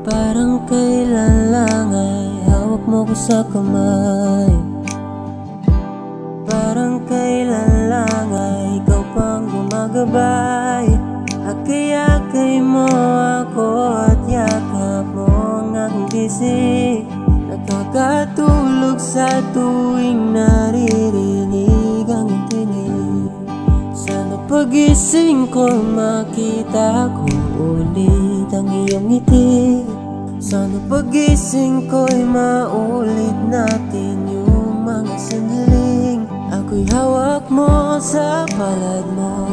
Parang kailan lang ay hawak mo ko sa kamay. Parang kailan lang ay ikaw pang gumagabay. Akay-akay mo ako at yakap mo ang aking bisig. Nakakatulog sa tuwing naririnig ang tinig. Sana pagising ko makita ko ulit ang iyong ngiti. Sana pagising ko'y maulit natin yung mga sandaling ako'y hawak mo sa palad mo,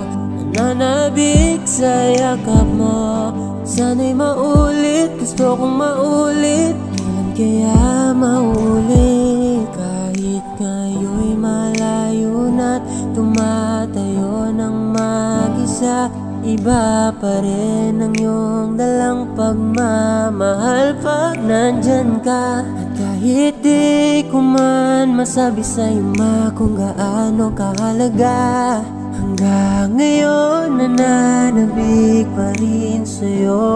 nananabik sa yakap mo. Sana'y maulit, gusto kong maulit. Kailan kaya maulit? Kahit ngayon'y malayo na't tumatayo ng mag-isa, iba pa rin ang iyong dalang pagmamahal pag nandyan ka. At kahit di ko man masabi sa'yo kung gaano kahalaga, hanggang ngayon nananabik pa rin sa'yo.